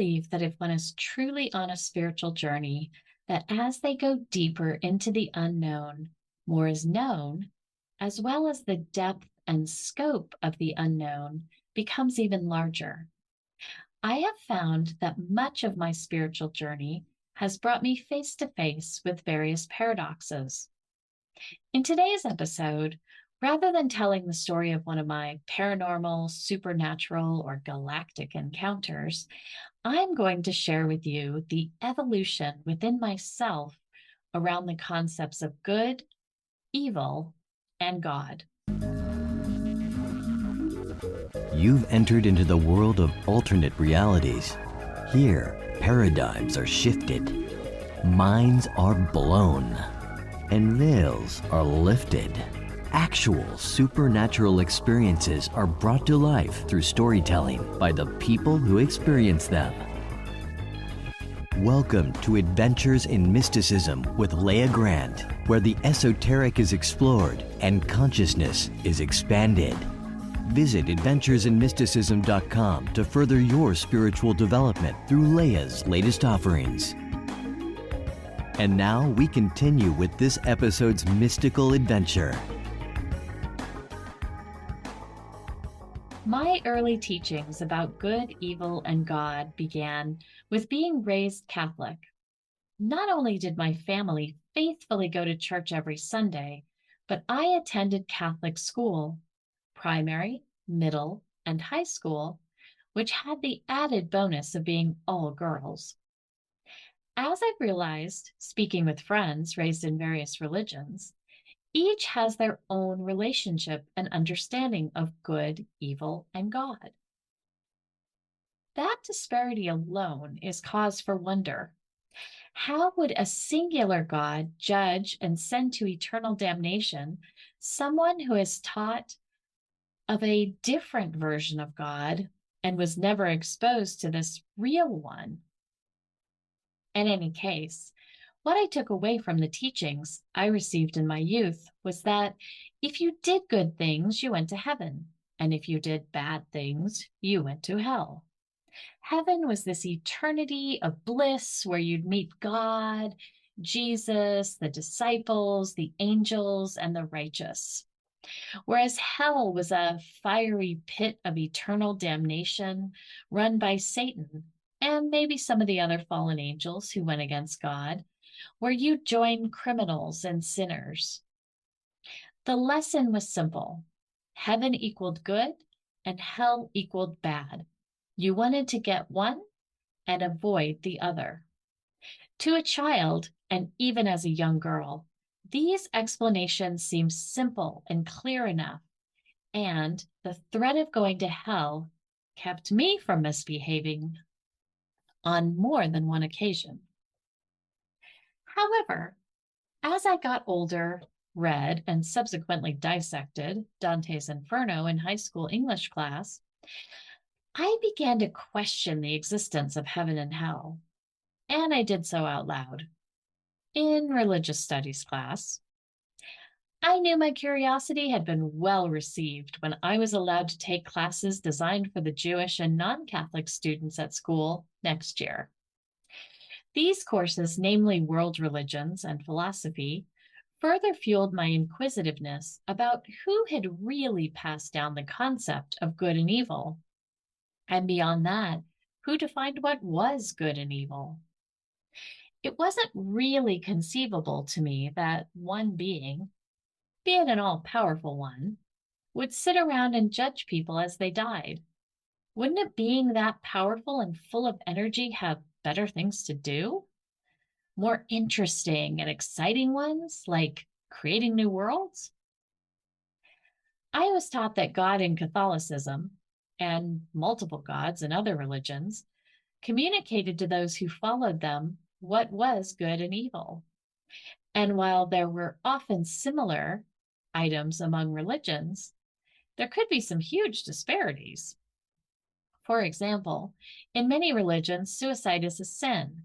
believe that if one is truly on a spiritual journey, that as they go deeper into the unknown, more is known, as well as the depth and scope of the unknown becomes even larger. I have found that much of my spiritual journey has brought me face to face with various paradoxes. In today's episode, rather than telling the story of one of my paranormal, supernatural, or galactic encounters, I'm going to share with you the evolution within myself around the concepts of good, evil, and God. You've entered into the world of alternate realities. Here, paradigms are shifted, minds are blown, and veils are lifted. Actual supernatural experiences are brought to life through storytelling by the people who experience them. Welcome to Adventures in Mysticism with Leah Grant, where the esoteric is explored and consciousness is expanded. Visit adventuresinmysticism.com to further your spiritual development through Leah's latest offerings. And now we continue with this episode's mystical adventure. My early teachings about good, evil, and God began with being raised Catholic. Not only did my family faithfully go to church every Sunday, but I attended Catholic school, primary, middle, and high school, which had the added bonus of being all girls. As I've realized, speaking with friends raised in various religions, each has their own relationship and understanding of good, evil, and God. That disparity alone is cause for wonder. How would a singular God judge and send to eternal damnation someone who is taught of a different version of God and was never exposed to this real one? In any case, what I took away from the teachings I received in my youth was that if you did good things, you went to heaven, and if you did bad things, you went to hell. Heaven was this eternity of bliss where you'd meet God, Jesus, the disciples, the angels, and the righteous. Whereas hell was a fiery pit of eternal damnation run by Satan and maybe some of the other fallen angels who went against God, where you join criminals and sinners. The lesson was simple. Heaven equaled good and hell equaled bad. You wanted to get one and avoid the other. To a child, and even as a young girl, these explanations seem simple and clear enough, and the threat of going to hell kept me from misbehaving on more than one occasion. However, as I got older, read, and subsequently dissected Dante's Inferno in high school English class, I began to question the existence of heaven and hell, and I did so out loud. In religious studies class, I knew my curiosity had been well received when I was allowed to take classes designed for the Jewish and non-Catholic students at school next year. These courses, namely world religions and philosophy, further fueled my inquisitiveness about who had really passed down the concept of good and evil, and beyond that, who defined what was good and evil. It wasn't really conceivable to me that one being, be it an all-powerful one, would sit around and judge people as they died. Wouldn't a being that powerful and full of energy have better things to do? More interesting and exciting ones, like creating new worlds? I was taught that God in Catholicism, and multiple gods in other religions, communicated to those who followed them what was good and evil. And while there were often similar items among religions, there could be some huge disparities. For example, in many religions, suicide is a sin.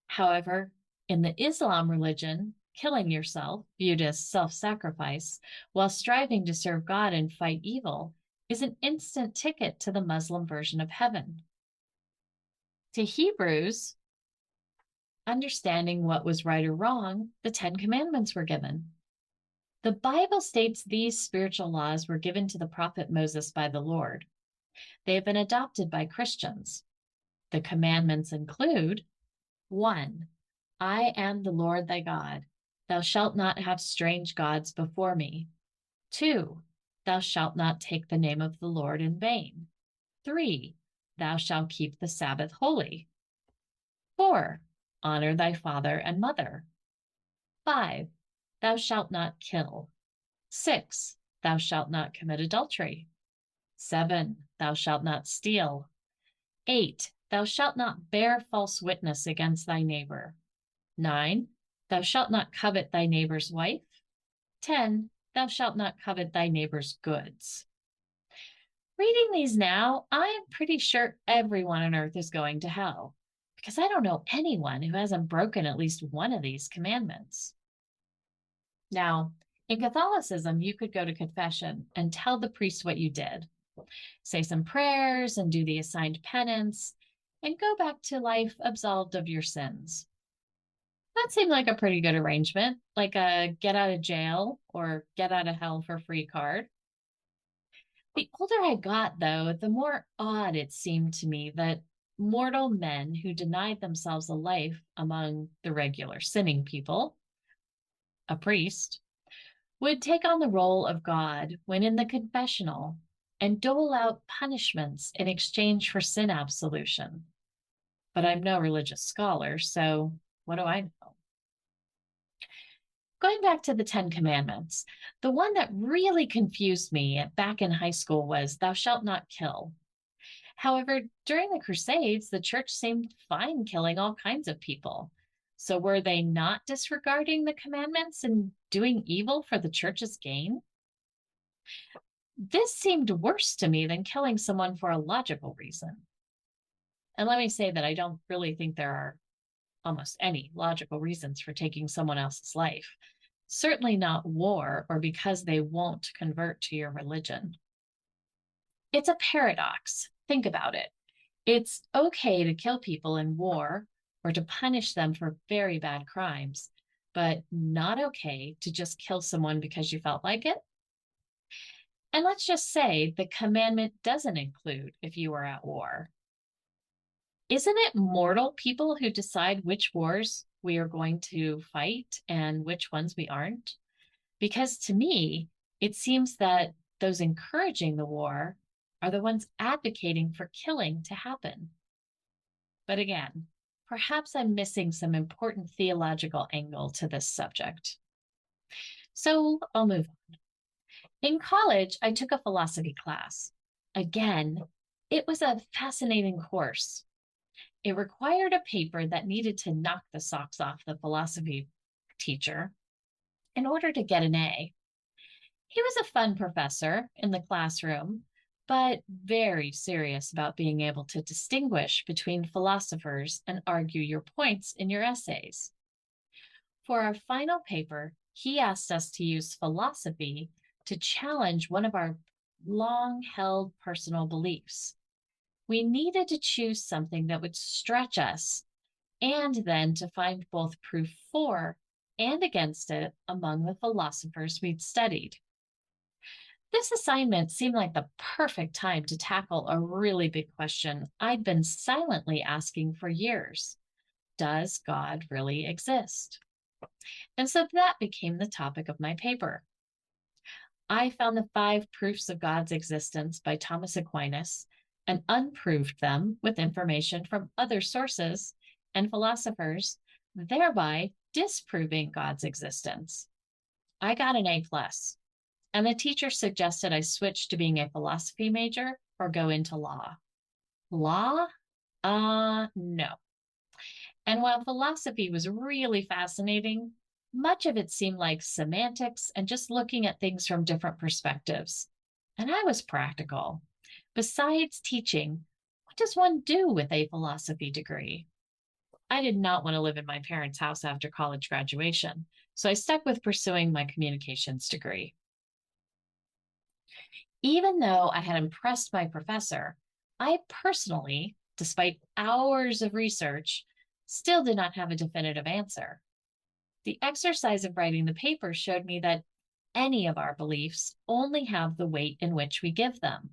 However, in the Islam religion, killing yourself, viewed as self-sacrifice, while striving to serve God and fight evil, is an instant ticket to the Muslim version of heaven. To Hebrews, understanding what was right or wrong, the Ten Commandments were given. The Bible states these spiritual laws were given to the prophet Moses by the Lord. They have been adopted by Christians. The commandments include 1. I am the Lord thy God. Thou shalt not have strange gods before me. 2. Thou shalt not take the name of the Lord in vain. 3. Thou shalt keep the Sabbath holy. 4. Honor thy father and mother. 5. Thou shalt not kill. 6. Thou shalt not commit adultery. 7. Thou shalt not steal. 8. Thou shalt not bear false witness against thy neighbor. 9. Thou shalt not covet thy neighbor's wife. 10. Thou shalt not covet thy neighbor's goods. Reading these now, I'm pretty sure everyone on earth is going to hell, because I don't know anyone who hasn't broken at least one of these commandments. Now, in Catholicism, you could go to confession and tell the priest what you did, say some prayers and do the assigned penance, and go back to life absolved of your sins. That seemed like a pretty good arrangement, like a get out of jail or get out of hell for free card. The older I got, though, the more odd it seemed to me that mortal men who denied themselves a life among the regular sinning people, a priest, would take on the role of God when in the confessional and dole out punishments in exchange for sin absolution. But I'm no religious scholar, so what do I know? Going back to the Ten Commandments, the one that really confused me back in high school was thou shalt not kill. However, during the Crusades, the church seemed fine killing all kinds of people. So were they not disregarding the commandments and doing evil for the church's gain? This seemed worse to me than killing someone for a logical reason. And let me say that I don't really think there are almost any logical reasons for taking someone else's life. Certainly not war or because they won't convert to your religion. It's a paradox. Think about it. It's okay to kill people in war or to punish them for very bad crimes, but not okay to just kill someone because you felt like it. And let's just say the commandment doesn't include if you were at war. Isn't it mortal people who decide which wars we are going to fight and which ones we aren't? Because to me, it seems that those encouraging the war are the ones advocating for killing to happen. But again, perhaps I'm missing some important theological angle to this subject. So I'll move on. In college, I took a philosophy class. Again, it was a fascinating course. It required a paper that needed to knock the socks off the philosophy teacher in order to get an A. He was a fun professor in the classroom, but very serious about being able to distinguish between philosophers and argue your points in your essays. For our final paper, he asked us to use philosophy to challenge one of our long-held personal beliefs. We needed to choose something that would stretch us and then to find both proof for and against it among the philosophers we'd studied. This assignment seemed like the perfect time to tackle a really big question I'd been silently asking for years. Does God really exist? And so that became the topic of my paper. I found the 5 proofs of God's existence by Thomas Aquinas and unproved them with information from other sources and philosophers, thereby disproving God's existence. I got an A+, and the teacher suggested I switch to being a philosophy major or go into law. Law? No. And while philosophy was really fascinating, much of it seemed like semantics and just looking at things from different perspectives. And I was practical. Besides teaching, what does one do with a philosophy degree? I did not want to live in my parents' house after college graduation, so I stuck with pursuing my communications degree. Even though I had impressed my professor, I personally despite hours of research, still did not have a definitive answer. The exercise of writing the paper showed me that any of our beliefs only have the weight in which we give them.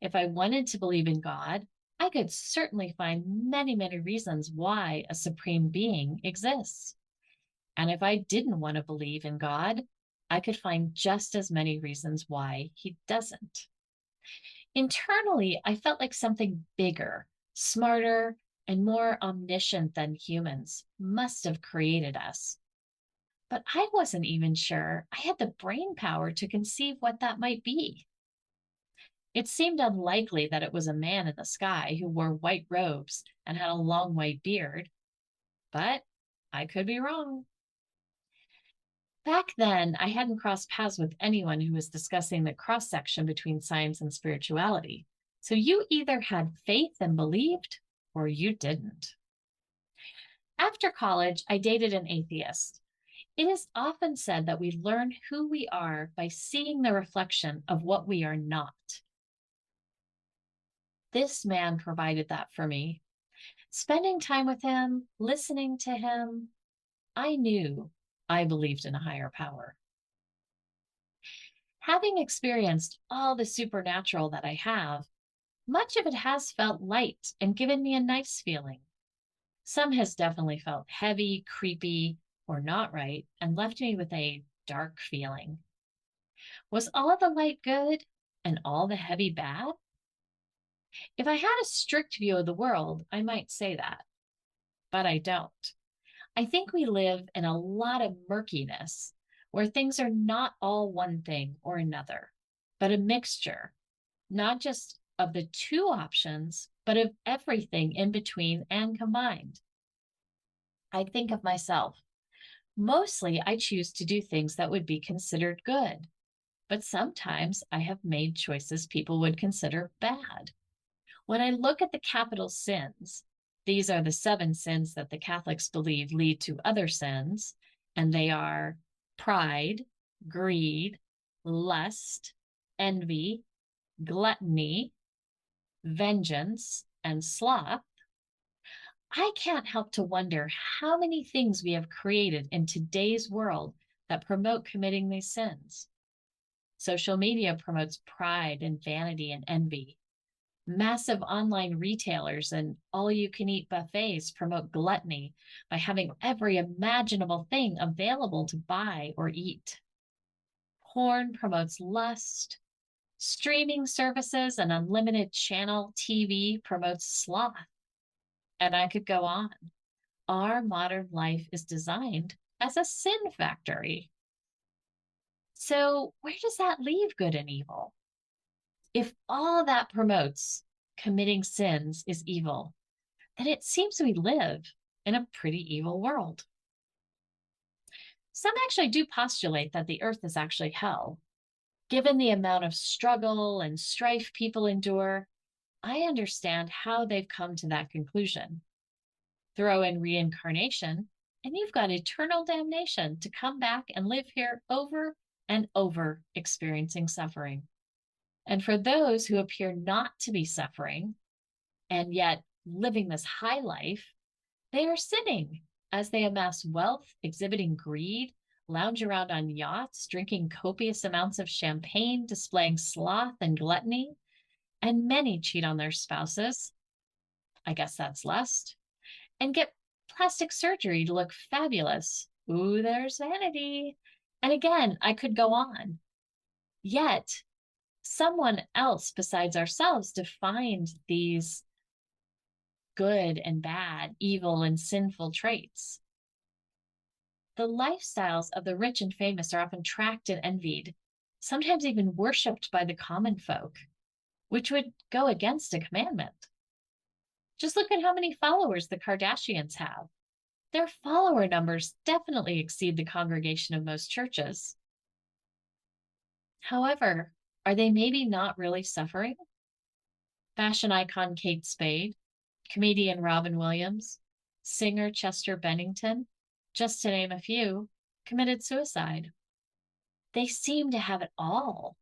If I wanted to believe in God, I could certainly find many, many reasons why a supreme being exists. And if I didn't want to believe in God, I could find just as many reasons why he doesn't. Internally, I felt like something bigger, smarter, and more omniscient than humans must have created us. But I wasn't even sure I had the brain power to conceive what that might be. It seemed unlikely that it was a man in the sky who wore white robes and had a long white beard, but I could be wrong. Back then, I hadn't crossed paths with anyone who was discussing the cross section between science and spirituality. So you either had faith and believed, or you didn't. After college, I dated an atheist. It is often said that we learn who we are by seeing the reflection of what we are not. This man provided that for me. Spending time with him, listening to him, I knew I believed in a higher power. Having experienced all the supernatural that I have, much of it has felt light and given me a nice feeling. Some has definitely felt heavy, creepy, or not right, and left me with a dark feeling. Was all the light good and all the heavy bad? If I had a strict view of the world, I might say that, but I don't. I think we live in a lot of murkiness where things are not all one thing or another, but a mixture, not just of the two options, but of everything in between and combined. I think of myself. Mostly, I choose to do things that would be considered good, but sometimes I have made choices people would consider bad. When I look at the capital sins, these are the 7 sins that the Catholics believe lead to other sins, and they are pride, greed, lust, envy, gluttony, vengeance, and sloth. I can't help to wonder how many things we have created in today's world that promote committing these sins. Social media promotes pride and vanity and envy. Massive online retailers and all-you-can-eat buffets promote gluttony by having every imaginable thing available to buy or eat. Porn promotes lust. Streaming services and unlimited channel TV promotes sloth. And I could go on. Our modern life is designed as a sin factory. So, where does that leave good and evil? If all that promotes committing sins is evil, then it seems we live in a pretty evil world. Some actually do postulate that the earth is actually hell. Given the amount of struggle and strife people endure, I understand how they've come to that conclusion. Throw in reincarnation, and you've got eternal damnation to come back and live here over and over, experiencing suffering. And for those who appear not to be suffering, and yet living this high life, they are sinning as they amass wealth, exhibiting greed, lounge around on yachts, drinking copious amounts of champagne, displaying sloth and gluttony, and many cheat on their spouses. I guess that's lust. And get plastic surgery to look fabulous. Ooh, there's vanity. And again, I could go on. Yet, someone else besides ourselves defined these good and bad, evil and sinful traits. The lifestyles of the rich and famous are often tracked and envied, sometimes even worshipped by the common folk, which would go against a commandment. Just look at how many followers the Kardashians have. Their follower numbers definitely exceed the congregation of most churches. However, are they maybe not really suffering? Fashion icon Kate Spade, comedian Robin Williams, singer Chester Bennington, just to name a few, committed suicide. They seem to have it all,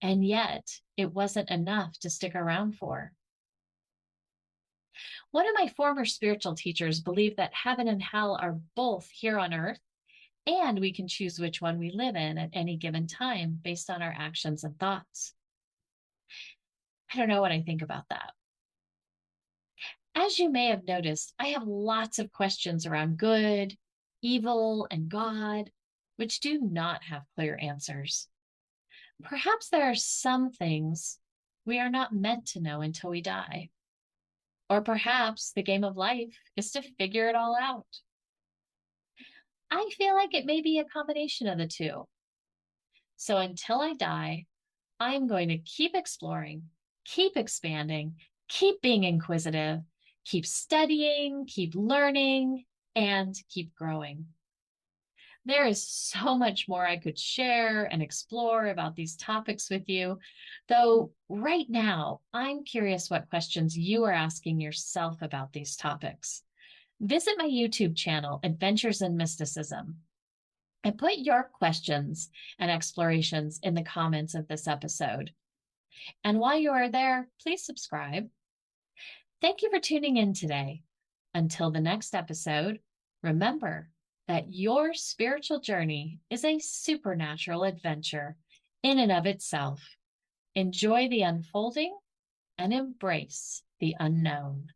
and yet it wasn't enough to stick around for. One of my former spiritual teachers believed that heaven and hell are both here on earth, and we can choose which one we live in at any given time based on our actions and thoughts. I don't know what I think about that. As you may have noticed, I have lots of questions around good, evil, and God, which do not have clear answers. Perhaps there are some things we are not meant to know until we die. Or perhaps the game of life is to figure it all out. I feel like it may be a combination of the two. So until I die, I'm going to keep exploring, keep expanding, keep being inquisitive, keep studying, keep learning, and keep growing. There is so much more I could share and explore about these topics with you, though right now I'm curious what questions you are asking yourself about these topics. Visit my YouTube channel, Adventures in Mysticism, and put your questions and explorations in the comments of this episode. And while you are there, please subscribe. Thank you for tuning in today. Until the next episode, remember that your spiritual journey is a supernatural adventure in and of itself. Enjoy the unfolding and embrace the unknown.